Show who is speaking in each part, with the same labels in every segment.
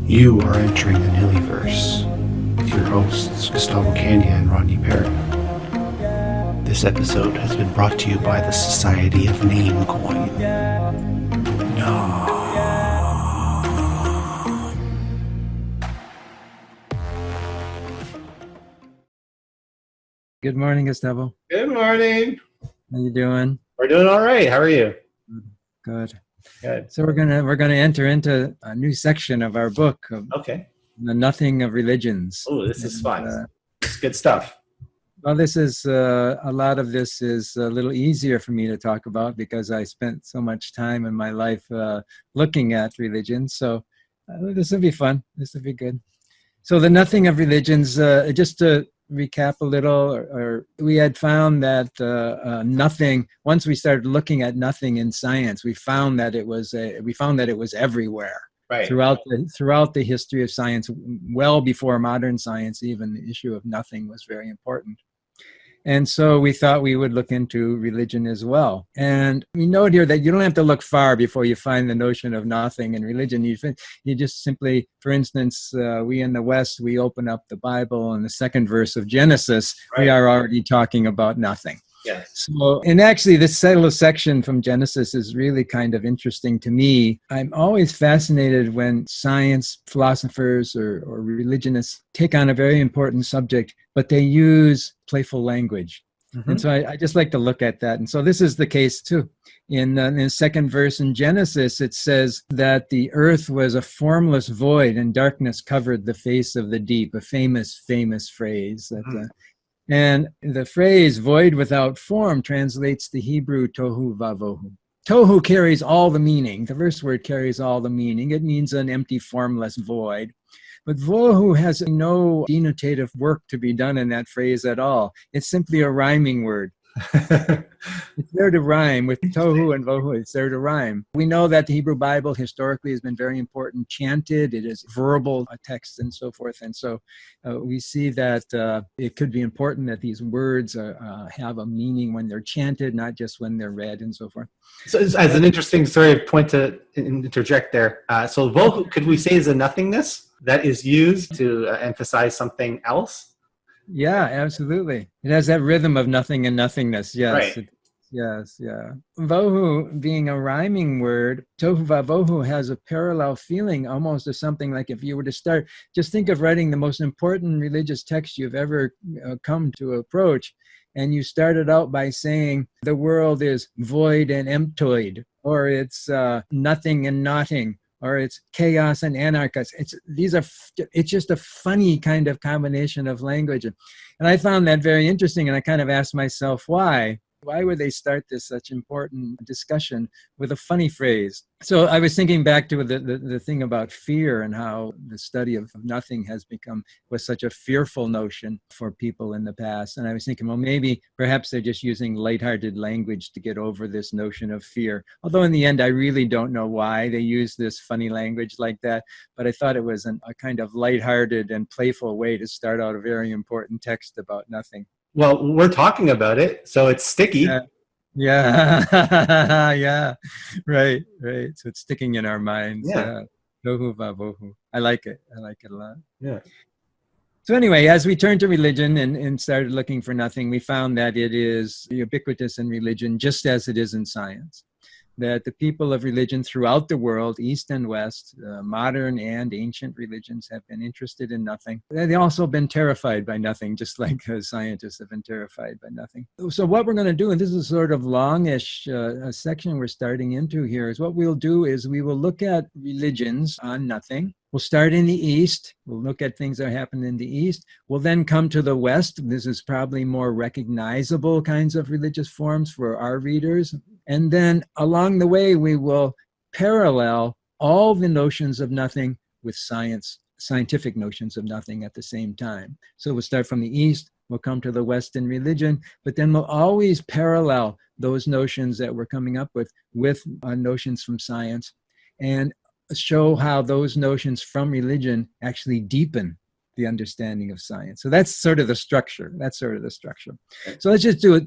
Speaker 1: You are entering the Nihilverse with your hosts Gustavo and Rodney Perry. This episode has been brought to you by the Society of Namecoin. No.
Speaker 2: Good morning, Gustavo.
Speaker 3: Good morning.
Speaker 2: How you doing?
Speaker 3: We're doing all right. How are you?
Speaker 2: Good.
Speaker 3: Good.
Speaker 2: So we're gonna enter into a new section of our book, of
Speaker 3: Okay.
Speaker 2: The Nothing of Religions.
Speaker 3: Oh, this is fun.
Speaker 2: Uh,
Speaker 3: It's good stuff.
Speaker 2: well, this is a lot of this is a little easier for me to talk about because I spent so much time in my life looking at religion. So this will be fun. This will be good. So the Nothing of Religions, just to recap a little, or we had found that nothing. Once we started looking at nothing in science, we found that it was everywhere,
Speaker 3: Right.
Speaker 2: throughout the history of science, well before modern science. Even the issue of nothing was very important. And so we thought we would look into religion as well. And we note here that you don't have to look far before you find the notion of nothing in religion. You just simply, for instance, we in the West, we open up the Bible and the second verse of Genesis,
Speaker 3: Right.
Speaker 2: we are already talking about nothing.
Speaker 3: Yes.
Speaker 2: So, and actually this little section from Genesis is really kind of interesting to me. I'm always fascinated when science, philosophers, or religionists take on a very important subject, but they use playful language. And so I just like to look at that. And so this is the case too. In the second verse in Genesis, it says that the earth was a formless void and darkness covered the face of the deep, a famous phrase. And the phrase void without form translates the Hebrew tohu vavohu. Tohu carries all the meaning. The verse word carries all the meaning. It means an empty, formless void. But vohu has no denotative work to be done in that phrase at all. It's simply a rhyming word. It's there to rhyme with tohu and vohu. It's there to rhyme. We know that the Hebrew Bible historically has been very important, chanted. It is verbal text and so forth. And so we see that it could be important that these words have a meaning when they're chanted, not just when they're read and so forth.
Speaker 3: So as an interesting point to interject there, so vohu, could we say, is a nothingness that is used to emphasize something else?
Speaker 2: Yeah, absolutely. It has that rhythm of nothing and nothingness. Yes.
Speaker 3: Right.
Speaker 2: Yes, yeah. Vohu being a rhyming word, tohu vavohu has a parallel feeling almost of something like if you were to start, just think of writing the most important religious text you've ever come to approach, and you started out by saying the world is void and emptoid, or it's nothing and notting, or it's chaos and anarchos. It's just a funny kind of combination of language. And I found that very interesting, and I kind of asked myself, why? Why would they start this such important discussion with a funny phrase? So I was thinking back to the thing about fear and how the study of nothing was such a fearful notion for people in the past. And I was thinking, well, perhaps they're just using lighthearted language to get over this notion of fear. Although in the end, I really don't know why they use this funny language like that. But I thought it was a kind of lighthearted and playful way to start out a very important text about nothing.
Speaker 3: Well, we're talking about it, so it's sticky.
Speaker 2: Yeah. Yeah. Right. So it's sticking in our minds.
Speaker 3: Yeah.
Speaker 2: Tohu vavohu. I like it a lot.
Speaker 3: Yeah.
Speaker 2: So anyway, as we turned to religion and started looking for nothing, we found that it is ubiquitous in religion just as it is in science. That the people of religion throughout the world, East and West, modern and ancient religions, have been interested in nothing. They've also been terrified by nothing, just like scientists have been terrified by nothing. So what we're going to do, and this is sort of longish section we're starting into here, is what we'll do is we will look at religions on nothing. We'll start in the East. We'll look at things that happen in the East. We'll then come to the West. This is probably more recognizable kinds of religious forms for our readers. And then along the way, we will parallel all the notions of nothing with scientific notions of nothing at the same time. So we'll start from the East, we'll come to the West in religion, but then we'll always parallel those notions that we're coming up with notions from science, and show how those notions from religion actually deepen the understanding of science. So that's sort of the structure. So let's just do it.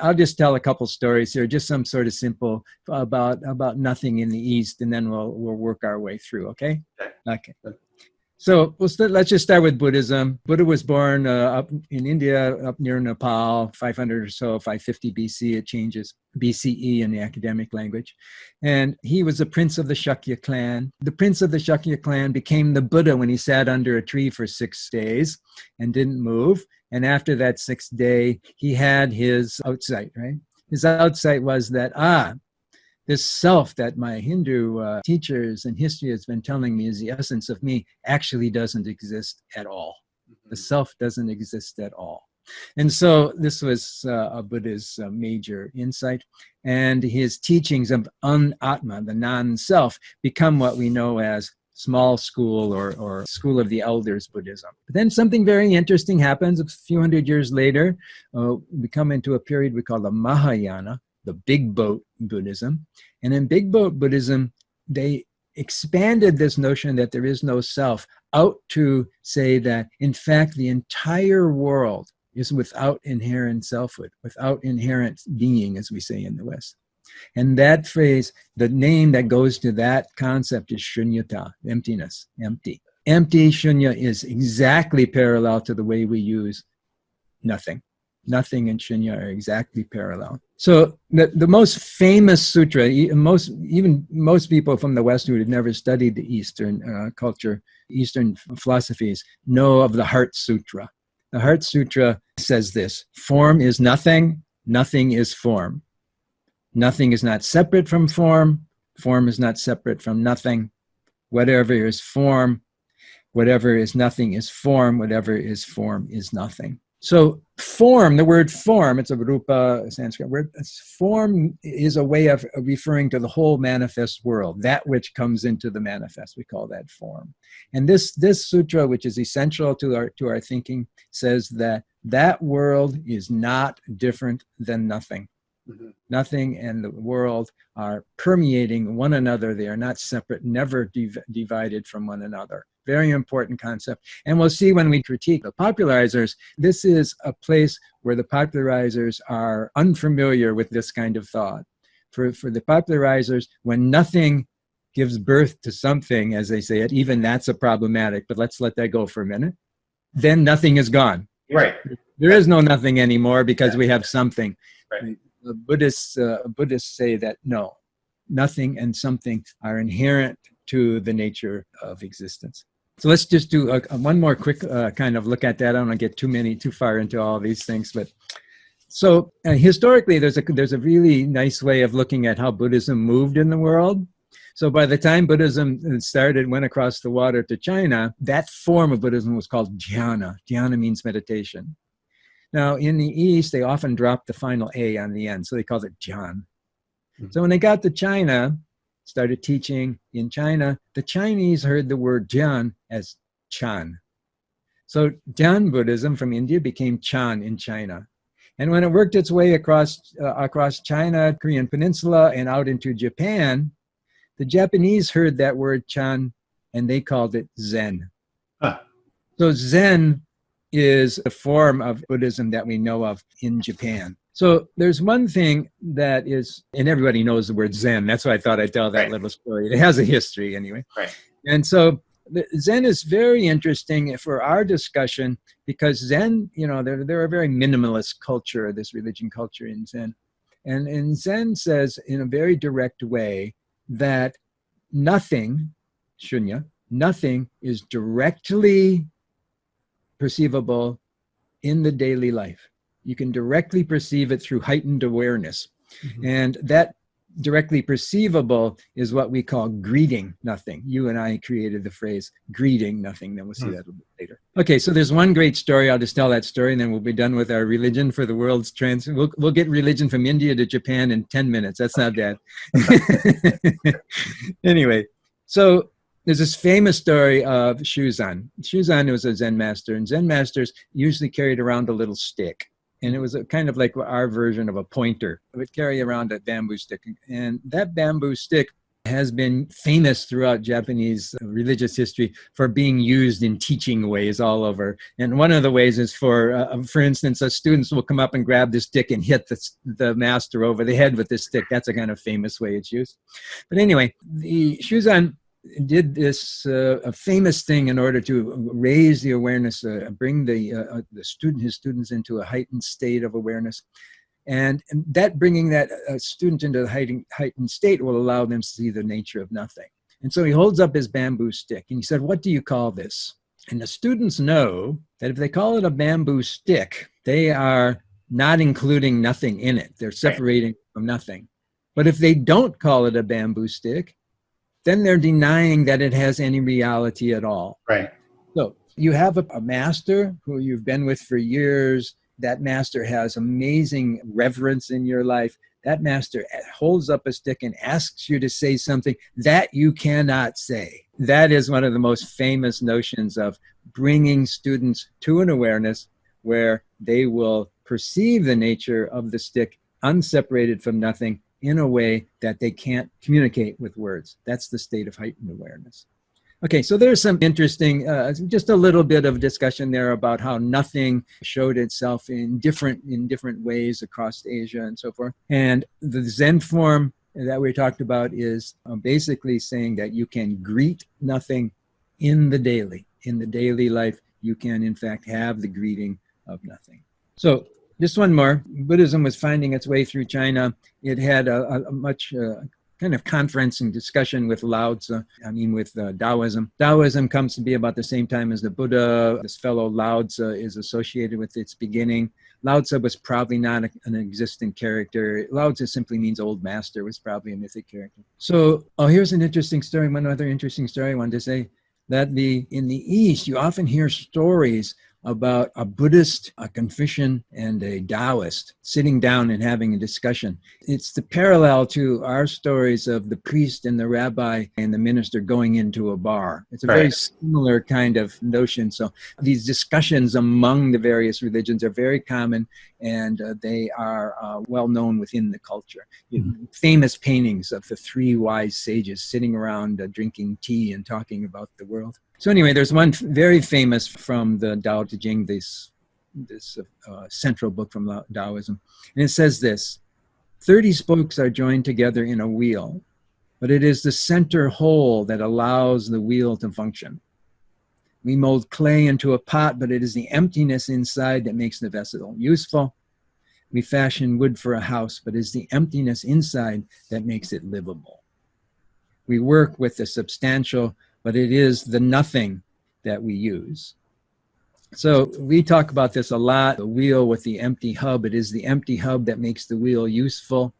Speaker 2: I'll just tell a couple stories here, just some sort of simple about nothing in the East, and then we'll work our way through. Okay. So let's just start with Buddhism. Buddha was born up in India, up near Nepal, 500 or so, 550 BC. It changes BCE in the academic language. And he was a prince of the Shakya clan. The prince of the Shakya clan became the Buddha when he sat under a tree for 6 days and didn't move. And after that 6th day, he had his outsight, right? His outsight was that, this self that my Hindu teachers and history has been telling me is the essence of me actually doesn't exist at all. The self doesn't exist at all. And so this was a Buddha's major insight. And his teachings of An-Atma, the non-self, become what we know as small school or school of the elders Buddhism. But then something very interesting happens a few hundred years later. We come into a period we call the Mahayana, the big boat Buddhism. And in big boat Buddhism, they expanded this notion that there is no self out to say that, in fact, the entire world is without inherent selfhood, without inherent being, as we say in the West. And that phrase, the name that goes to that concept is shunyata, emptiness, empty. Empty, shunya, is exactly parallel to the way we use nothing. Nothing and shunya are exactly parallel. So the most famous sutra, most people from the West who had never studied the Eastern culture, Eastern philosophies, know of the Heart Sutra. The Heart Sutra says this: form is nothing, nothing is form. Nothing is not separate from form, form is not separate from nothing. Whatever is form, whatever is nothing is form, whatever is form is nothing. So form, the word form, it's a rupa Sanskrit word. Form is a way of referring to the whole manifest world, that which comes into the manifest. We call that form. And this sutra, which is essential to our thinking, says that that world is not different than nothing. Mm-hmm. Nothing and the world are permeating one another. They are not separate, never divided from one another. Very important concept. And we'll see when we critique the popularizers, this is a place where the popularizers are unfamiliar with this kind of thought. For the popularizers, when nothing gives birth to something, as they say it, even that's a problematic, but let's let that go for a minute. Then nothing is gone.
Speaker 3: Right.
Speaker 2: There is no nothing anymore because we have something.
Speaker 3: Right.
Speaker 2: The Buddhists say that no, nothing and something are inherent to the nature of existence. So let's just do one more quick kind of look at that. I don't want to get too far into all these things, but so historically, there's a really nice way of looking at how Buddhism moved in the world. So by the time Buddhism went across the water to China, that form of Buddhism was called dhyana. Dhyana means meditation. Now, in the East, they often drop the final A on the end, so they called it Jhan. So when they got to China, started teaching in China, the Chinese heard the word Jhan as Chan. So Jhan Buddhism from India became Chan in China. And when it worked its way across China, Korean Peninsula, and out into Japan, the Japanese heard that word Chan, and they called it Zen. So Zen is a form of Buddhism that we know of in Japan. So there's one thing that is, and everybody knows the word Zen. That's why I thought I'd tell that little story. It has a history anyway.
Speaker 3: Right.
Speaker 2: And so Zen is very interesting for our discussion because Zen, they're a very minimalist culture, this religion culture in Zen. And Zen says in a very direct way that nothing, shunya, nothing is directly perceivable in the daily life. You can directly perceive it through heightened awareness. Mm-hmm. And that directly perceivable is what we call greeting nothing. You and I created the phrase greeting nothing. Then we'll see that a little bit later. Okay, so there's one great story. I'll just tell that story and then we'll be done with our religion for the world's We'll get religion from India to Japan in 10 minutes. That's not bad. Anyway, so there's this famous story of Shuzan. Shuzan was a Zen master, and Zen masters usually carried around a little stick. And it was kind of like our version of a pointer. It would carry around a bamboo stick. And that bamboo stick has been famous throughout Japanese religious history for being used in teaching ways all over. And one of the ways is for instance, students will come up and grab the stick and hit the master over the head with this stick. That's a kind of famous way it's used. But anyway, the Shuzan did this a famous thing in order to raise the awareness, bring his students into a heightened state of awareness. And that bringing that student into the heightened state will allow them to see the nature of nothing. And so he holds up his bamboo stick and he said, "What do you call this?" And the students know that if they call it a bamboo stick, they are not including nothing in it. They're separating from nothing. But if they don't call it a bamboo stick, then they're denying that it has any reality at all.
Speaker 3: Right.
Speaker 2: So you have a master who you've been with for years. That master has amazing reverence in your life. That master holds up a stick and asks you to say something that you cannot say. That is one of the most famous notions of bringing students to an awareness where they will perceive the nature of the stick unseparated from nothing in a way that they can't communicate with words. That's the state of heightened awareness. Okay, so there's some interesting, just a little bit of discussion there about how nothing showed itself in different ways across Asia and so forth. And the Zen form that we talked about is basically saying that you can greet nothing in the daily life. You can, in fact, have the greeting of nothing. So just one more. Buddhism was finding its way through China. It had a much kind of conference and discussion with Taoism. Taoism comes to be about the same time as the Buddha. This fellow Lao Tzu is associated with its beginning. Lao Tzu was probably not an existent character. Lao Tzu simply means old master, was probably a mythic character. So, here's an interesting story. One other interesting story I wanted to say, that in the East, you often hear stories about a Buddhist, a Confucian, and a Taoist sitting down and having a discussion. It's the parallel to our stories of the priest and the rabbi and the minister going into a bar. It's a very similar kind of notion. So these discussions among the various religions are very common, and they are well known within the culture. Famous paintings of the three wise sages sitting around drinking tea and talking about the world. So anyway, there's one very famous from the Tao Te Ching, this central book from Taoism. And it says this: 30 spokes are joined together in a wheel, but it is the center whole that allows the wheel to function. We mold clay into a pot, but it is the emptiness inside that makes the vessel useful. We fashion wood for a house, but it is the emptiness inside that makes it livable. We work with the substantial, but it is the nothing that we use. So we talk about this a lot, the wheel with the empty hub. It is the empty hub that makes the wheel useful.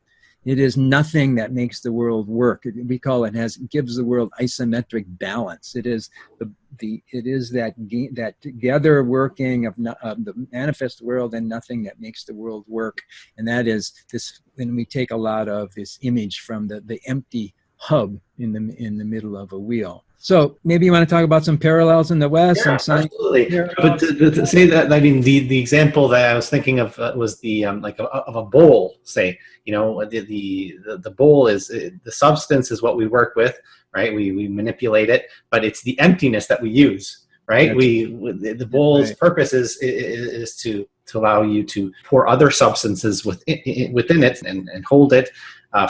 Speaker 2: It is nothing that makes the world work. We call it gives the world isometric balance. It is that together working of the manifest world and nothing that makes the world work. And that is this, when we take a lot of this image from the empty hub in the middle of a wheel. So maybe you want to talk about some parallels in the West.
Speaker 3: Yeah, absolutely. But to say that, I mean, the example that I was thinking of was the like of a bowl. Say, the bowl is the substance is what we work with, right? We manipulate it, but it's the emptiness that we use, right? The bowl's purpose is to allow you to pour other substances within it and hold it.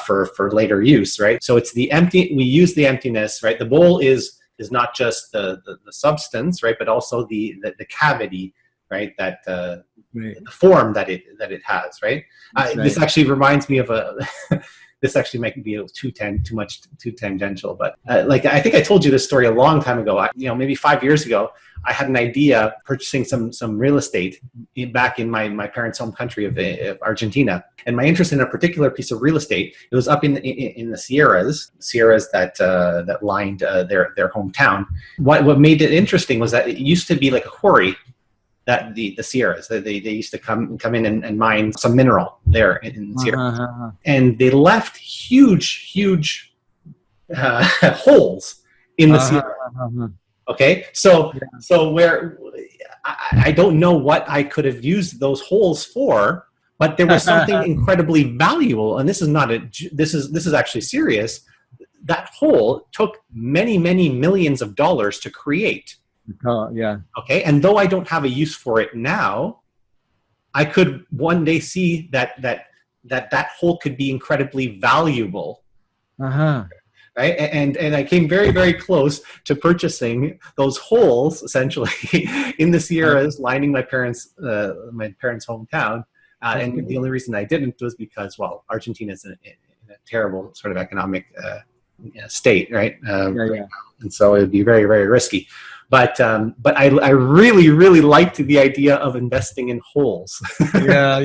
Speaker 3: For later use, right? So it's the empty. We use the emptiness, right? The bowl is not just the substance, right? But also the cavity, right? That the form that it has, right? This actually reminds me of this actually might be too tangential, but like I think I told you this story a long time ago. Maybe 5 years ago, I had an idea purchasing some real estate back in my parents' home country of Argentina, and my interest in a particular piece of real estate. It was up in the Sierras that lined their hometown. What made it interesting was that it used to be like a quarry. That the Sierras, they used to come in and mine some mineral there in the Sierras, and they left huge holes in the Sierra. Okay, so where I don't know what I could have used those holes for, but there was something incredibly valuable, and this is actually serious. that whole took many, many millions of dollars to create.
Speaker 2: Oh, yeah.
Speaker 3: Okay. And though I don't have a use for it now, I could one day see that whole could be incredibly valuable.
Speaker 2: Uh-huh.
Speaker 3: Right. And I came very, very close to purchasing those holes essentially in the Sierras lining my parents' hometown. And the only reason I didn't was because, well, Argentina is in a terrible sort of economic state, right?
Speaker 2: Yeah.
Speaker 3: And so it would be very, very risky. But I really, really liked the idea of investing in holes.
Speaker 2: Yeah.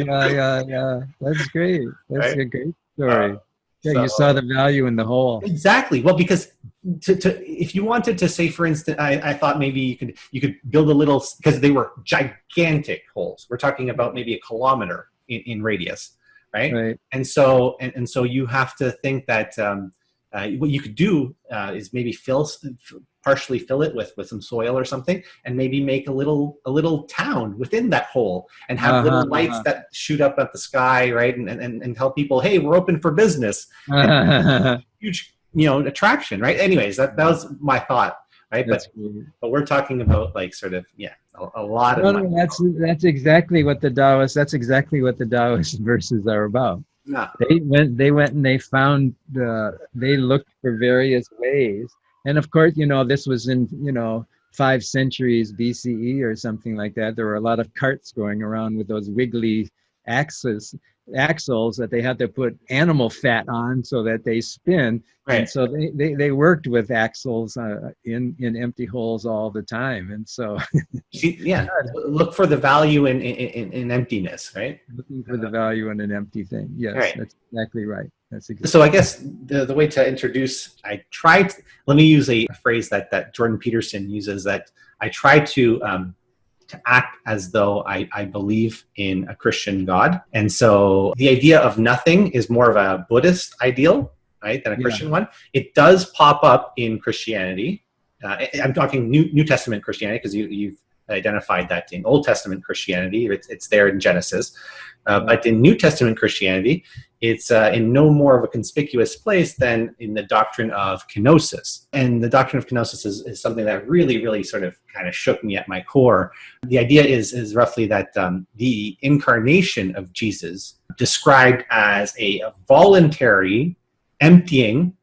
Speaker 2: That's great. That's
Speaker 3: Right?
Speaker 2: a great story. Yeah,
Speaker 3: So-
Speaker 2: you saw the value in the whole.
Speaker 3: Exactly. Well, because if you wanted to say, for instance, I thought maybe you could build a little, because they were gigantic holes. We're talking about maybe a kilometer in radius, right?
Speaker 2: Right.
Speaker 3: And so you have to think that what you could do is maybe partially fill it with some soil or something, and maybe make a little town within that hole, and have little lights that shoot up at the sky, right? And tell people, hey, we're open for business. Huge, attraction, right? Anyways, that was my thought, right? But we're talking about like sort of a lot of money.
Speaker 2: That's exactly what the Taoist verses are about.
Speaker 3: Yeah.
Speaker 2: They went and they found they looked for various ways. And of course, this was in 5 centuries BCE or something like that. There were a lot of carts going around with those wiggly axles that they had to put animal fat on so that they spin.
Speaker 3: Right.
Speaker 2: And so they worked with axles in empty holes all the time. And so
Speaker 3: look for the value in emptiness, right?
Speaker 2: looking for the value in an empty thing. Yes,
Speaker 3: Right.
Speaker 2: That's exactly right.
Speaker 3: So I guess the way to introduce, let me use a phrase that Jordan Peterson uses, that I try to act as though I believe in a Christian God. And so the idea of nothing is more of a Buddhist ideal, right, than a Christian one. It does pop up in Christianity. I'm talking New Testament Christianity, because you've identified that in Old Testament Christianity, it's there in Genesis. But in New Testament Christianity, it's in no more of a conspicuous place than in the doctrine of kenosis. And the doctrine of kenosis is something that really, really sort of kind of shook me at my core. The idea is roughly that the incarnation of Jesus, described as a voluntary emptying,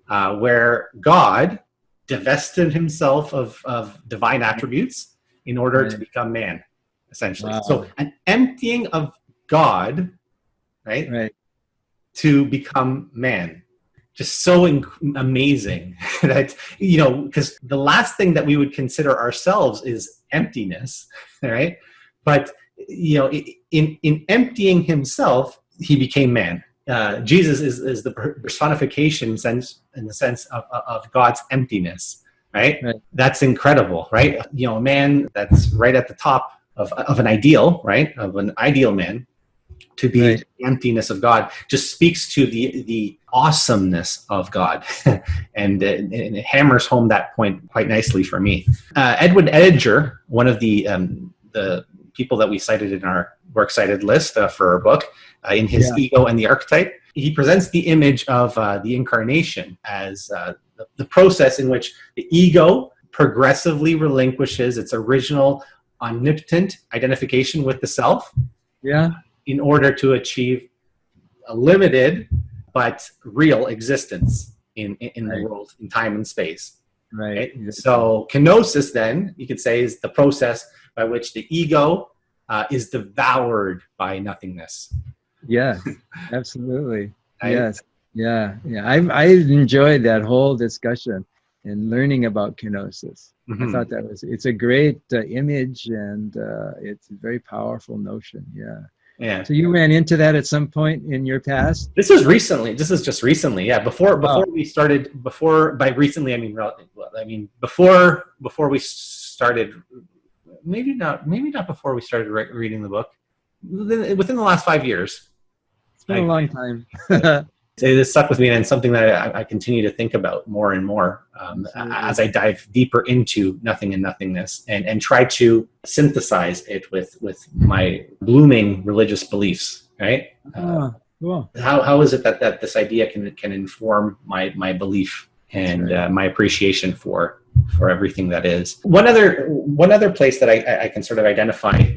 Speaker 3: where God divested himself of divine attributes in order to become man, essentially.
Speaker 2: Wow.
Speaker 3: So an emptying of God, right, to become man. Just so amazing that, because the last thing that we would consider ourselves is emptiness, right? But, in emptying himself, he became man. Jesus is the personification in the sense of God's emptiness, right? That's incredible, right? A man that's right at the top of an ideal, right? Of an ideal man, to be the emptiness of God, just speaks to the awesomeness of God. and it hammers home that point quite nicely for me. Edwin Edinger, one of the people that we cited in our works cited list for our book, in his Ego and the Archetype, he presents the image of the incarnation as the process in which the ego progressively relinquishes its original omnipotent identification with the self, in order to achieve a limited but real existence in the world, in time and space. Right. So kenosis, then, you could say, is the process by which the ego is devoured by nothingness.
Speaker 2: Yeah, absolutely. Yes. Yeah. I enjoyed that whole discussion and learning about kenosis. I thought it's a great image, and it's a very powerful notion. Yeah. So you ran into that at some point in your past?
Speaker 3: This is recently. This is just recently. Yeah. Before we started. By recently, I mean before we started. Maybe not before we started reading the book. Within the last 5 years.
Speaker 2: It's been a long time.
Speaker 3: It stuck with me, and it's something that I continue to think about more and more as I dive deeper into nothing and nothingness, and try to synthesize it with my blooming religious beliefs. Right.
Speaker 2: Cool.
Speaker 3: How is it that this idea can inform my belief and my appreciation for everything that is? One other place that I can sort of identify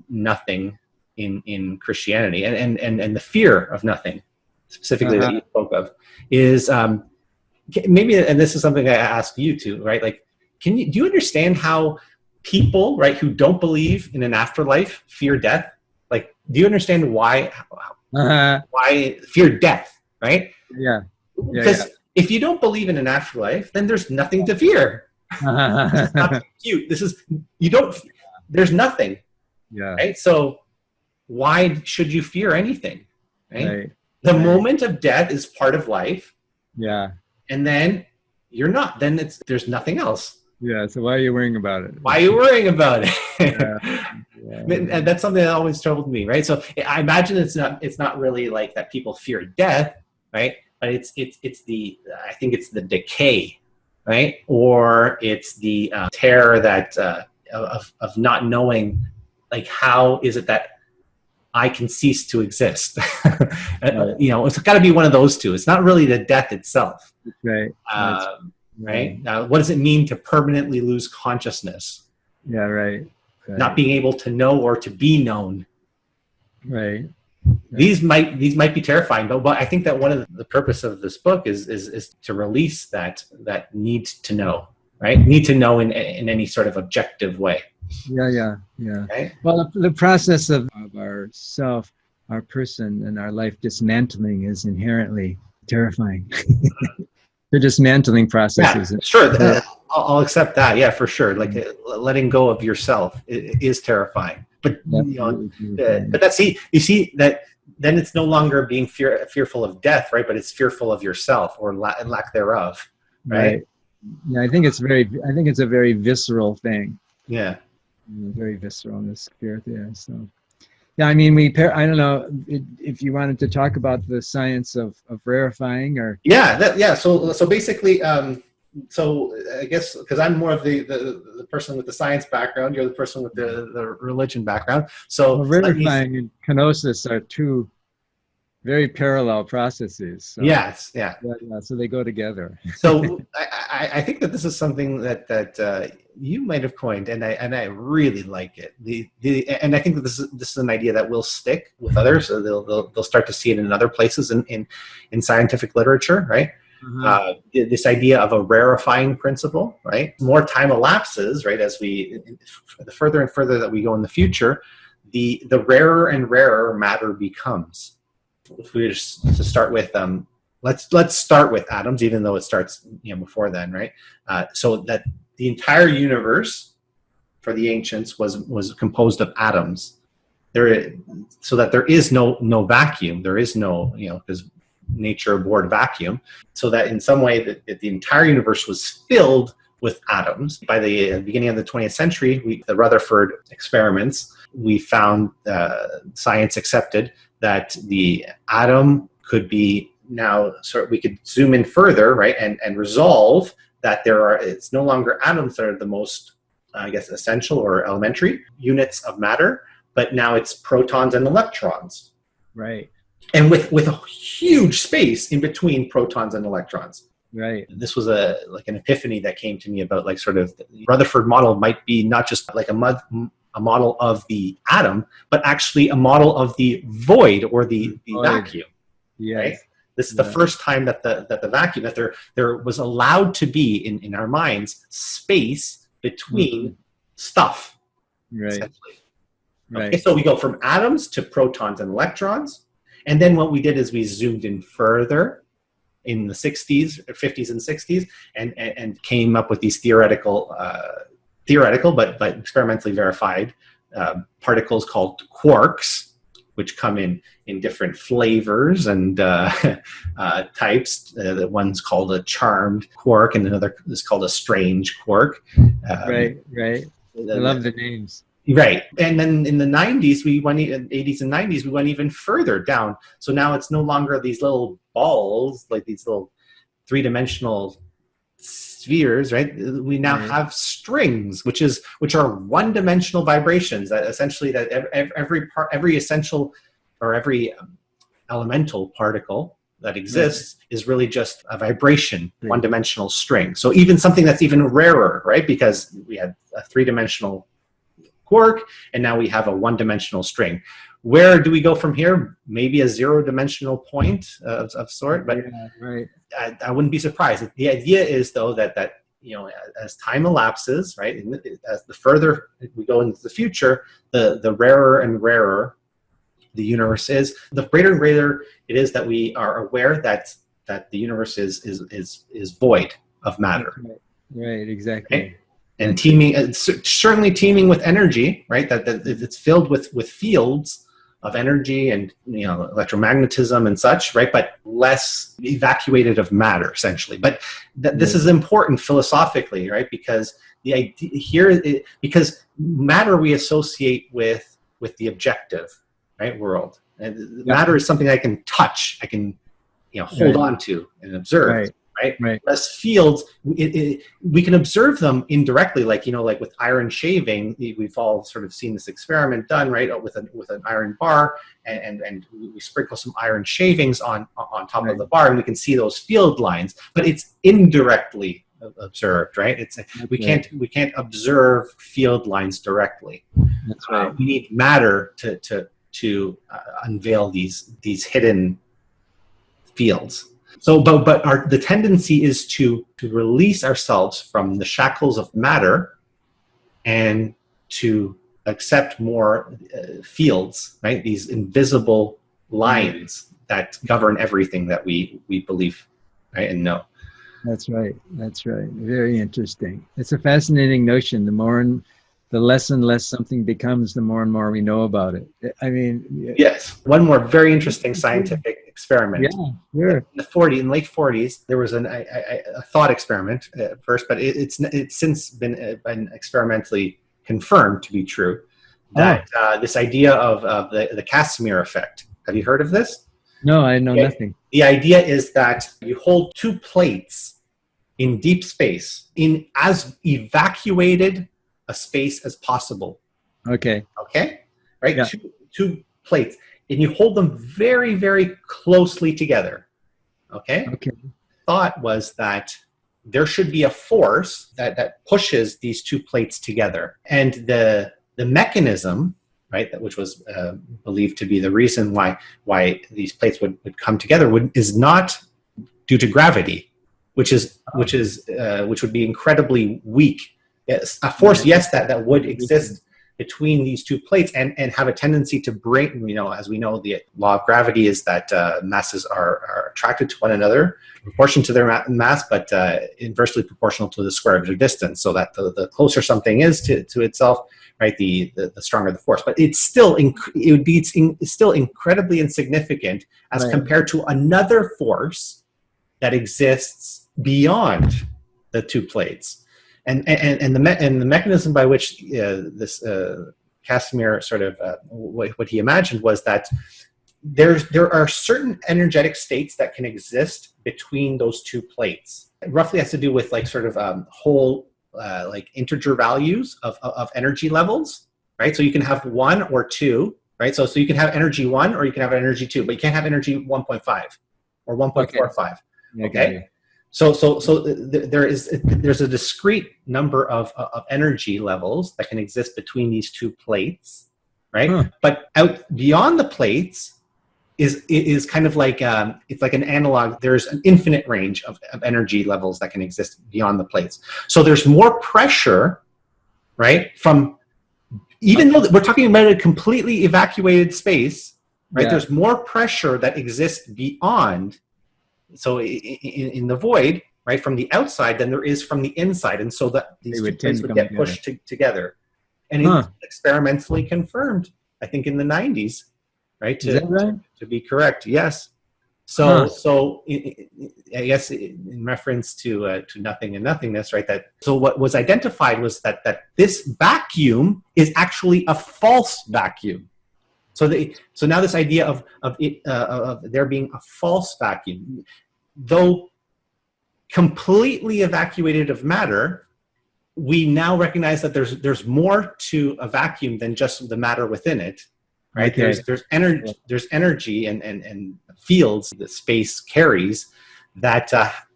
Speaker 3: nothing in Christianity and the fear of nothing specifically that you spoke of is maybe, and this is something I ask you too, right? Like, do you understand how people, right, who don't believe in an afterlife fear death? Like, do you understand why fear death, right?
Speaker 2: Yeah.
Speaker 3: Because if you don't believe in an afterlife, then there's nothing to fear. This is not cute. There's nothing.
Speaker 2: Yeah.
Speaker 3: Right? So why should you fear anything? Right? The moment of death is part of life.
Speaker 2: Yeah.
Speaker 3: And then you're not. Then there's nothing else.
Speaker 2: Yeah. So why are you worrying about it?
Speaker 3: Why are you worrying about it?
Speaker 2: Yeah.
Speaker 3: And that's something that always troubled me, right? So I imagine it's not really like that people fear death, right? But it's the, I think it's the decay, right? Or it's the terror that of not knowing, like, how is it that I can cease to exist? You know, it's got to be one of those two. It's not really the death itself,
Speaker 2: Right.
Speaker 3: right? What does it mean to permanently lose consciousness?
Speaker 2: Yeah. Right.
Speaker 3: Not being able to know or to be known.
Speaker 2: Right.
Speaker 3: These might be terrifying, but I think that one of the purpose of this book is to release that need to know, right? Need to know in any sort of objective way.
Speaker 2: Yeah.
Speaker 3: Right?
Speaker 2: Well, the process of our self, our person, and our life dismantling is inherently terrifying. The dismantling process is
Speaker 3: sure. I'll accept that. Yeah, for sure. Like letting go of yourself is terrifying. But but that's you see that then it's no longer being fearful of death, right? But it's fearful of yourself or lack thereof, right?
Speaker 2: Yeah, I think it's a very visceral thing.
Speaker 3: Yeah,
Speaker 2: very visceral in this spirit there. So, yeah, I mean, I don't know if you wanted to talk about the science of rarefying or.
Speaker 3: So basically, so I guess because I'm more of the person with the science background, you're the person with the religion background. So
Speaker 2: rarefying and kenosis are two very parallel processes. So,
Speaker 3: yes, yeah.
Speaker 2: So they go together.
Speaker 3: So I think that this is something that you might have coined, and I really like it. And I think that this is an idea that will stick with others. So they'll start to see it in other places in scientific literature, right? Mm-hmm. This idea of a rarefying principle, right? More time elapses, right? As the further and further that we go in the future, the rarer and rarer matter becomes. If we just to start with, let's start with atoms, even though it starts before then, right? So that the entire universe for the ancients was composed of atoms. So that there is no vacuum. There is no because nature abhorred vacuum. So that in some way that the entire universe was filled with atoms. By the beginning of the 20th century, the Rutherford experiments, we found science accepted that the atom could be now we could zoom in further, right, and resolve that it's no longer atoms that are the most, I guess, essential or elementary units of matter, but now it's protons and electrons.
Speaker 2: Right.
Speaker 3: And with a huge space in between protons and electrons.
Speaker 2: Right.
Speaker 3: This was an epiphany that came to me about like sort of the Rutherford model might be not just like a model of the atom, but actually a model of the void or the vacuum.
Speaker 2: Yes.
Speaker 3: Right? This is the first time that the vacuum, that there was allowed to be in our minds space between stuff.
Speaker 2: Right.
Speaker 3: Essentially.
Speaker 2: Right.
Speaker 3: Okay, so we go from atoms to protons and electrons. And then what we did is we zoomed in further in the 50s and 60s and came up with these theoretical but experimentally verified particles called quarks, which come in different flavors and types. The one's called a charmed quark and another is called a strange quark.
Speaker 2: Right. I love the names.
Speaker 3: Right. And then in the 90s, 80s and 90s, we went even further down. So now it's no longer these little balls, like these little three-dimensional spheres, right? We now have strings, which are one-dimensional vibrations that essentially that every essential or every elemental particle that exists is really just a vibration, one-dimensional string. So even something that's even rarer, right? Because we had a three-dimensional quark, and now we have a one-dimensional string. Where do we go from here? Maybe a zero-dimensional point of sort, but I wouldn't be surprised. The idea is, though, that as time elapses, right, and as the further we go into the future, the rarer and rarer the universe is, the greater and greater it is that we are aware that the universe is void of matter.
Speaker 2: Right, exactly.
Speaker 3: Right? And teeming, certainly teeming with energy, right? That it's filled with fields of energy and electromagnetism and such, right? But less evacuated of matter, essentially. But this is important philosophically, right? Because the idea here, because matter we associate with the objective, right, world. And matter is something I can touch, I can hold on to and observe. Right. Less fields, we can observe them indirectly, like with iron shaving. We've all sort of seen this experiment done, right, with an iron bar, and we sprinkle some iron shavings on top of the bar, and we can see those field lines. But it's indirectly observed, right? We can't observe field lines directly.
Speaker 2: That's right.
Speaker 3: We need matter to unveil these hidden fields. So, but the tendency is to release ourselves from the shackles of matter and to accept more fields, right? These invisible lines that govern everything that we believe, right, and know.
Speaker 2: That's right. Very interesting. It's a fascinating notion. The less and less something becomes, the more and more we know about it. I mean,
Speaker 3: yes. One more very interesting scientific experiment.
Speaker 2: Yeah, sure.
Speaker 3: In the late 40s, there was a thought experiment at first, but it's since been experimentally confirmed to be true. That this idea of the Casimir effect. Have you heard of this?
Speaker 2: No, I know nothing.
Speaker 3: The idea is that you hold two plates in deep space in as evacuated a space as possible. Okay. Right? Yeah. Two plates. And you hold them very, very closely together. Okay? Thought was that there should be a force that pushes these two plates together. And the mechanism, right, which was believed to be the reason why these plates would come together is not due to gravity, which would be incredibly weak. Yes, a force, yes, that would exist between these two plates and have a tendency to bring, as we know, the law of gravity is that masses are attracted to one another in proportion to their mass, but inversely proportional to the square of their distance, so that the closer something is to itself, right, the stronger the force. But it's still still incredibly insignificant as compared to another force that exists beyond the two plates. And the mechanism by which this Casimir sort of what he imagined was that there are certain energetic states that can exist between those two plates. It roughly has to do with whole integer values of energy levels, right? So you can have 1 or 2, right? So you can have energy 1 or you can have energy 2, but you can't have energy 1.5 or 1.45. Okay. So there's a discrete number of energy levels that can exist between these two plates, right? But out beyond the plates is kind of like it's like an analog. There's an infinite range of energy levels that can exist beyond the plates. So there's more pressure, right? From even though we're talking about a completely evacuated space, right? Yeah. There's more pressure that exists beyond. So in the void, right, from the outside than there is from the inside. And so that these two plates would get pushed together. And it's experimentally confirmed, I think, in the 90s, right?
Speaker 2: Is that right?
Speaker 3: To be correct, yes. So I guess in reference to nothing and nothingness, right? So what was identified was that this vacuum is actually a false vacuum. So now this idea of there being a false vacuum, though completely evacuated of matter, we now recognize that there's more to a vacuum than just the matter within it, right?
Speaker 2: Okay.
Speaker 3: There's energy and fields that space carries that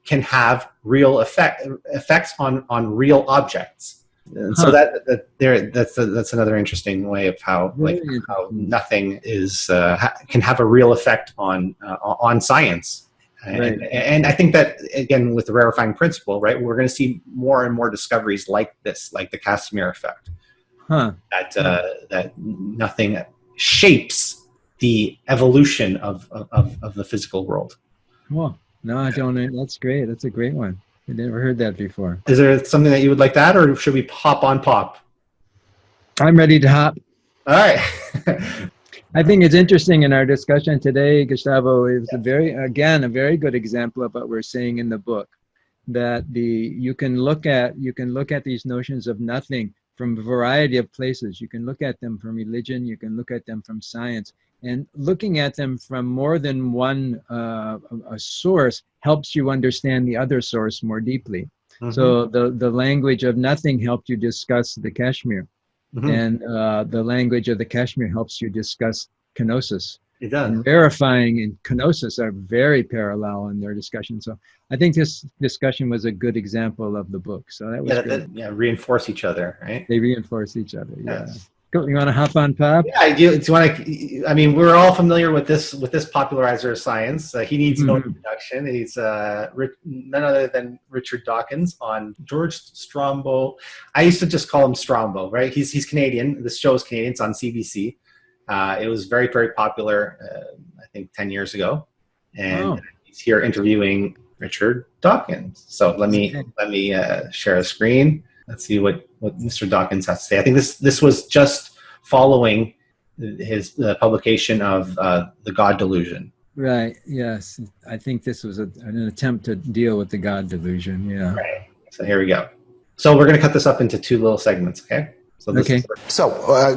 Speaker 3: can have real effects on real objects. And so that's another interesting way of how how nothing is can have a real effect on science.
Speaker 2: Right.
Speaker 3: And I think that, again, with the rarefying principle, right, we're going to see more and more discoveries like this, like the Casimir effect, that nothing shapes the evolution of the physical world.
Speaker 2: Well, no, I don't. That's great. That's a great one. I never heard that before.
Speaker 3: Is there something that you would like to add, or should we hop on pop?
Speaker 2: I'm ready to hop.
Speaker 3: All right.
Speaker 2: I think it's interesting in our discussion today, Gustavo, is a very good example of what we're saying in the book, that you can look at these notions of nothing from a variety of places. You can look at them from religion, you can look at them from science, and looking at them from more than one a source helps you understand the other source more deeply. Mm-hmm. So the language of nothing helped you discuss the Kashmir. Mm-hmm. And the language of the Kashmir helps you discuss kenosis.
Speaker 3: It does.
Speaker 2: And rarefying and kenosis are very parallel in their discussion. So I think this discussion was a good example of the book. So that was great.
Speaker 3: Reinforce each other, right?
Speaker 2: They reinforce each other. Yeah. Cool. You want to hop on, Pop?
Speaker 3: Yeah, I do. I mean, we're all familiar with this popularizer of science. He needs no introduction. He's none other than Richard Dawkins on George Strombo. I used to just call him Strombo, right? He's Canadian. This show is Canadian. It's on CBC. It was very, very popular, I think 10 years ago. And he's here interviewing Richard Dawkins. So let me share a screen. Let's see what Mr. Dawkins has to say. I think this was just following his publication of The God Delusion.
Speaker 2: Right. Yes. I think this was an attempt to deal with the God delusion. Yeah.
Speaker 3: Right. So here we go. So we're going to cut this up into two little segments. Okay.
Speaker 4: So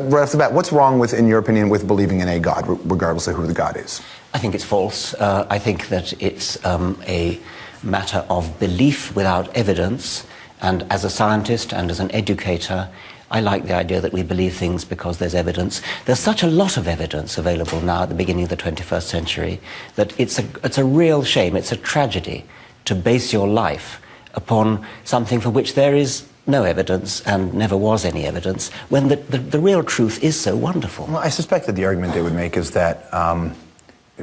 Speaker 4: right off the bat, what's wrong with, in your opinion, with believing in a God, regardless of who the God is?
Speaker 5: I think it's false. I think that it's a matter of belief without evidence. And as a scientist and as an educator, I like the idea that we believe things because there's evidence. There's such a lot of evidence available now at the beginning of the 21st century that it's a real shame, it's a tragedy to base your life upon something for which there is no evidence and never was any evidence, when the real truth is so wonderful.
Speaker 4: Well, I suspect that the argument they would make is that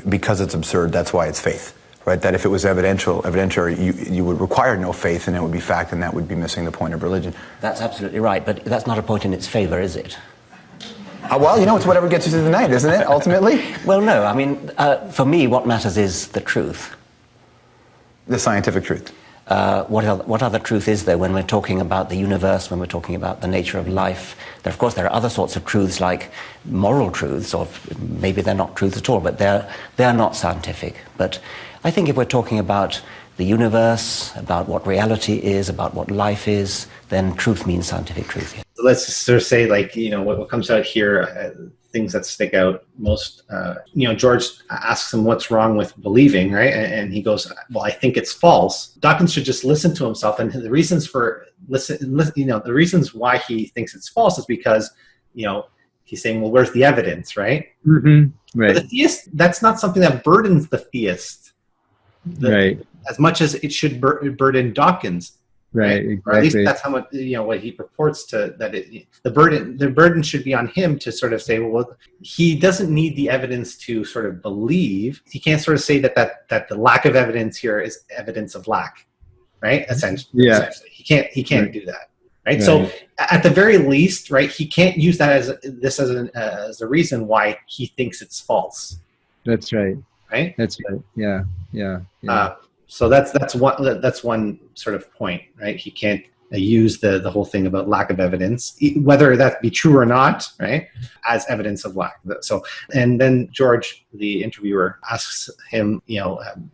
Speaker 4: because it's absurd, that's why it's faith. Right, that if it was evidentiary, you would require no faith, and it would be fact, and that would be missing the point of religion.
Speaker 5: That's absolutely right, but that's not a point in its favor, is it?
Speaker 4: Well, it's whatever gets you through the night, isn't it, ultimately?
Speaker 5: Well, no, I mean, for me, what matters is the truth.
Speaker 4: The scientific truth.
Speaker 5: What other truth is there when we're talking about the universe, when we're talking about the nature of life? Of course, there are other sorts of truths like moral truths, or maybe they're not truths at all, but they're not scientific. But I think if we're talking about the universe, about what reality is, about what life is, then truth means scientific truth.
Speaker 3: So let's sort of say, what comes out here, things that stick out most. George asks him what's wrong with believing, right? And he goes, well, I think it's false. Dawkins should just listen to himself. And the reasons the reasons why he thinks it's false is because, he's saying, well, where's the evidence, right?
Speaker 2: Mm-hmm. Right.
Speaker 3: But the theist, that's not something that burdens the theist.
Speaker 2: Right.
Speaker 3: As much as it should burden Dawkins.
Speaker 2: Right. Exactly.
Speaker 3: Or at least that's how much, what he purports to, that the burden should be on him to sort of say, well, he doesn't need the evidence to sort of believe. He can't sort of say that the lack of evidence here is evidence of lack, right? Essentially.
Speaker 2: Yeah.
Speaker 3: He can't do that. Right. So at the very least, right, he can't use that as a reason why he thinks it's false.
Speaker 2: That's right.
Speaker 3: Right.
Speaker 2: That's right. Yeah.
Speaker 3: So that's one sort of point, right? He can't use the whole thing about lack of evidence, whether that be true or not, right, as evidence of lack. So, and then George, the interviewer, asks him,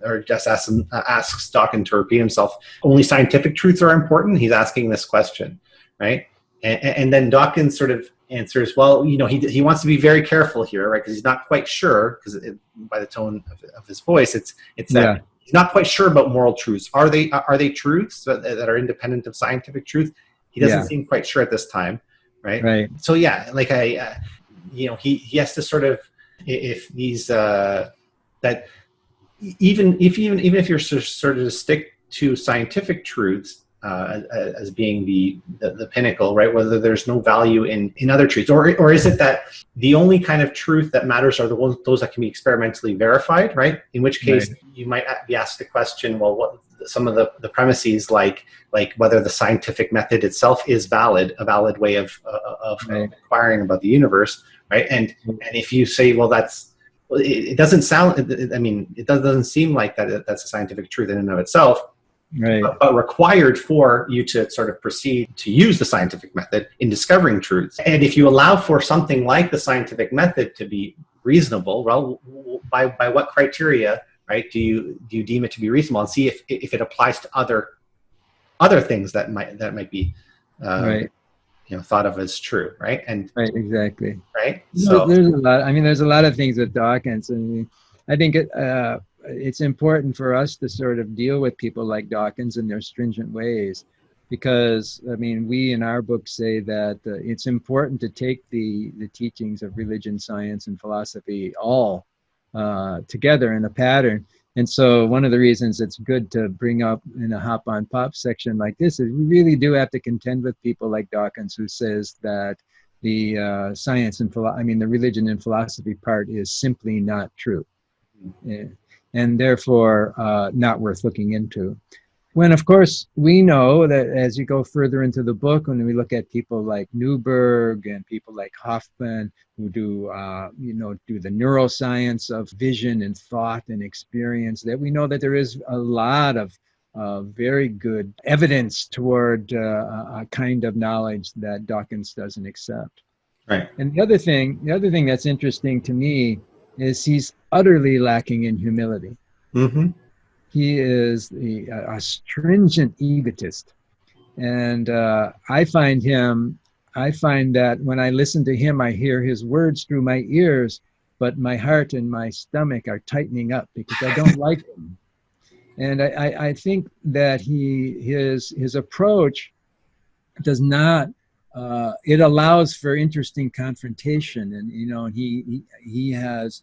Speaker 3: or just asks Dawkins to repeat himself. Only scientific truths are important. He's asking this question, right? And then Dawkins sort of answers, well, he wants to be very careful here, right? Because he's not quite sure, because by the tone of his voice, it's that he's not quite sure about moral truths. Are they truths that are independent of scientific truth? He doesn't seem quite sure at this time, right?
Speaker 2: Right.
Speaker 3: So he has to sort of, if these that even if you're sort of to stick to scientific truths as being the pinnacle, right? Whether there's no value in other truths, or is it that the only kind of truth that matters are those that can be experimentally verified, right? In which case, you might be asked the question, well, what some of the premises, like whether the scientific method itself is a valid way of inquiring about the universe, right? And if you say, well, it doesn't sound, I mean, it doesn't seem like that's a scientific truth in and of itself.
Speaker 2: Right.
Speaker 3: But required for you to sort of proceed to use the scientific method in discovering truths. And if you allow for something like the scientific method to be reasonable, well, by what criteria, right, do you deem it to be reasonable, and see if it applies to other things that might be thought of as true, right? And
Speaker 2: right, exactly.
Speaker 3: Right. So
Speaker 2: there's a lot. I mean, there's a lot of things with Dawkins, and I think it's important for us to sort of deal with people like Dawkins in their stringent ways, because I mean, we in our book say that it's important to take the teachings of religion, science, and philosophy all together in a pattern. And so one of the reasons it's good to bring up in a hop on pop section like this is we really do have to contend with people like Dawkins, who says that the science and the religion and philosophy part is simply not true. And therefore not worth looking into. When, of course, we know that as you go further into the book, when we look at people like Newberg and people like Hoffman, who do the neuroscience of vision and thought and experience, that we know that there is a lot of very good evidence toward a kind of knowledge that Dawkins doesn't accept.
Speaker 3: Right.
Speaker 2: And the other thing that's interesting to me is he's utterly lacking in humility.
Speaker 3: Mm-hmm.
Speaker 2: He is a stringent egotist. And I find that when I listen to him, I hear his words through my ears, but my heart and my stomach are tightening up because I don't like him. And I think that his approach does not, it allows for interesting confrontation. And, he has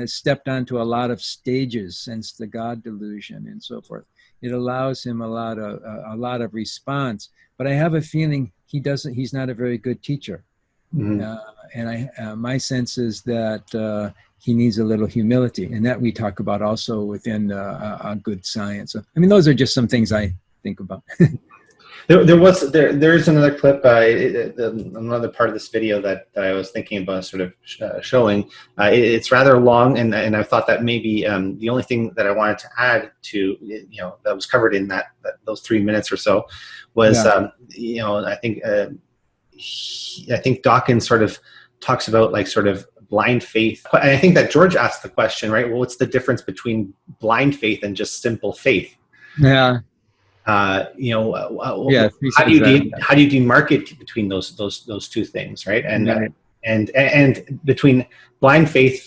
Speaker 2: stepped onto a lot of stages since the God delusion and so forth. It allows him a lot of response, but I have a feeling he's not a very good teacher. Mm-hmm. And my sense is that he needs a little humility, and that we talk about also within a good science. So, I mean, those are just some things I think about.
Speaker 3: There's another clip, another part of this video that I was thinking about sort of showing. It's rather long, and I thought that maybe the only thing that I wanted to add to, that was covered in those 3 minutes or so was, I think Dawkins sort of talks about like sort of blind faith. And I think that George asked the question, right? Well, what's the difference between blind faith and just simple faith?
Speaker 2: Yeah.
Speaker 3: How do you demarcate between those two things, right? And and between blind faith,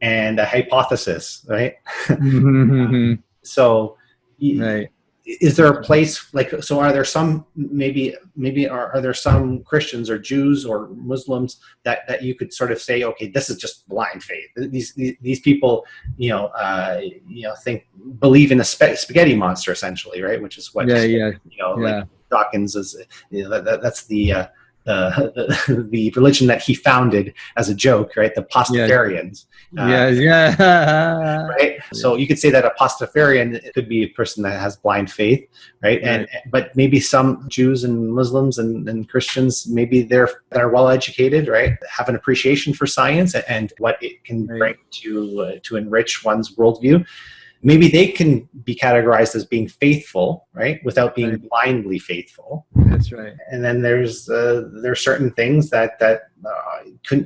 Speaker 3: and a hypothesis, right?
Speaker 2: Mm-hmm.
Speaker 3: So,
Speaker 2: right.
Speaker 3: Is there a place so? Are there some maybe are there some Christians or Jews or Muslims that you could sort of say, okay, this is just blind faith. These people, believe in a spaghetti monster essentially, right? Which is what like Dawkins is. That's the religion that he founded as a joke, right? The Pastafarians. Right. So you could say that a Pastafarian could be a person that has blind faith, right? But maybe some Jews and Muslims and Christians, maybe they're well educated, right? Have an appreciation for science and what it can bring to enrich one's worldview. Maybe they can be categorized as being faithful, right, without being blindly faithful.
Speaker 2: That's right.
Speaker 3: And then there's certain things that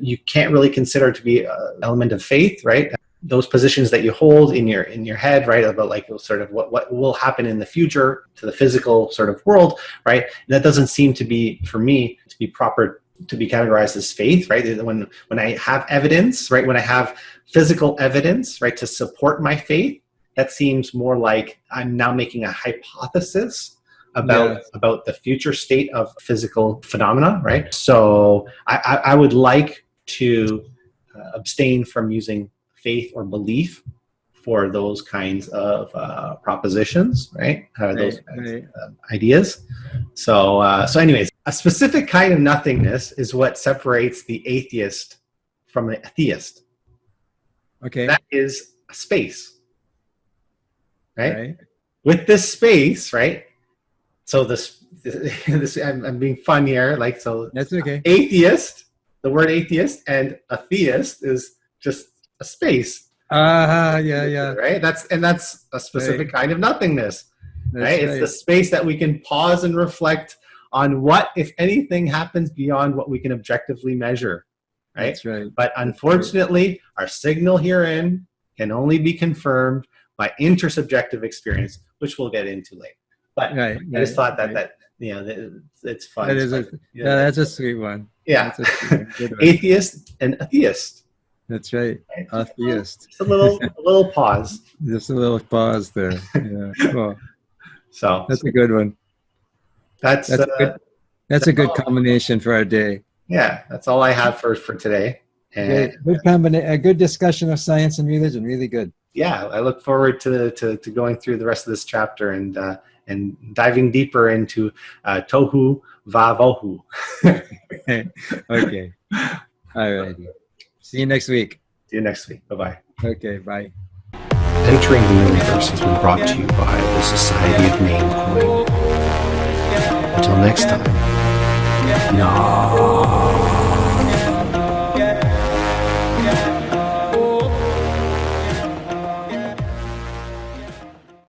Speaker 3: you can't really consider to be an element of faith, right? Those positions that you hold in your head, right, about like sort of what will happen in the future to the physical sort of world, right? That doesn't seem to be, for me, to be proper to be categorized as faith, right? When I have evidence, right, when I have physical evidence, right, to support my faith, that seems more like I'm now making a hypothesis about the future state of physical phenomena, right? So I would like to abstain from using faith or belief for those kinds of propositions, right? Those kinds of ideas. So anyways, a specific kind of nothingness is what separates the atheist from the theist.
Speaker 2: Okay.
Speaker 3: That is a space, right? With this space, right? So this I'm being fun here, like, so
Speaker 2: That's okay.
Speaker 3: atheist, the word atheist, and a theist is just a space.
Speaker 2: Yeah.
Speaker 3: Right? That's a specific kind of nothingness. Right? It's the
Speaker 2: Right.
Speaker 3: space that we can pause and reflect on what, if anything, happens beyond what we can objectively measure. Right?
Speaker 2: That's right.
Speaker 3: But unfortunately, our signal herein can only be confirmed by intersubjective experience, which we'll get into later. But
Speaker 2: Right.
Speaker 3: I just thought that it's fun.
Speaker 2: That is that's a sweet one.
Speaker 3: Yeah.
Speaker 2: That's a sweet one. Good one.
Speaker 3: Atheist and atheist.
Speaker 2: That's right.
Speaker 3: Right?
Speaker 2: A theist.
Speaker 3: Just a little pause.
Speaker 2: Just a little pause there. Yeah. Cool.
Speaker 3: So
Speaker 2: That's a good one.
Speaker 3: that's
Speaker 2: That's a good combination for our day.
Speaker 3: yeah, that's all I have for today. And
Speaker 2: A good discussion of science and religion. Really good.
Speaker 3: yeah, I look forward to going through the rest of this chapter and diving deeper into tohu vavohu.
Speaker 2: Okay. All righty. See you next week.
Speaker 3: See you next week. Bye-bye.
Speaker 2: Okay. Bye.
Speaker 1: Entering the Universe has been brought to you by the Society of Namecoin. Until next time. No.